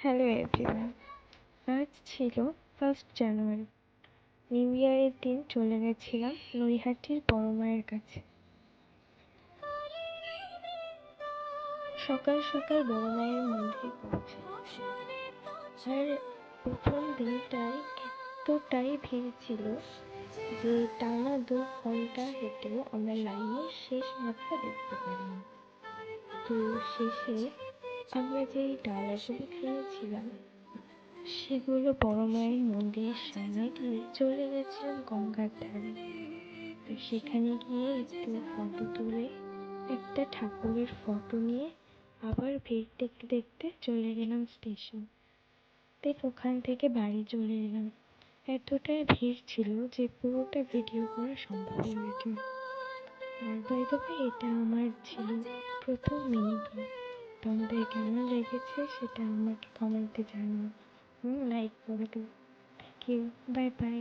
Hello everyone. আজ ছিল 1 জানুয়ারি। New ইয়ারের দিন চলে গেছিলাম নৈহাটির বড় মায়ের কাছে। সকাল সকাল বড় মায়ের মন্দিরে পৌঁছে আর প্রথম দিনটাই এতটাই ভিড় ছিল যে টানা 2 ঘন্টা হেঁটেও আমরা লাইনের শেষ মাত্রা দেখতে পারিনি। তো শেষে আমরা যেই ডালাগুলো কিনেছিলাম সেগুলো বড় মায়ের মন্দিরের সামনে দিয়ে চলে গেছিলাম গঙ্গার ধারে। তো সেখানে গিয়ে একটু ফটো তুলে একটা ঠাকুরের ফটো নিয়ে আবার ভিড় দেখতে দেখতে চলে গেলাম স্টেশন। দেন ওখান থেকে বাড়ি চলে এলাম। এতটাই ভিড় ছিল যে পুরোটা ভিডিও করা সম্ভব হয়নি। আর বাই দ্য ওয়ে, এটা আমার ছিল প্রথম মিনি ব্লগ। তোমাদের কেমন লেগেছে সেটা আমাকে কমেন্টে জানাও, লাইক করে দিও। Thank you, bye by.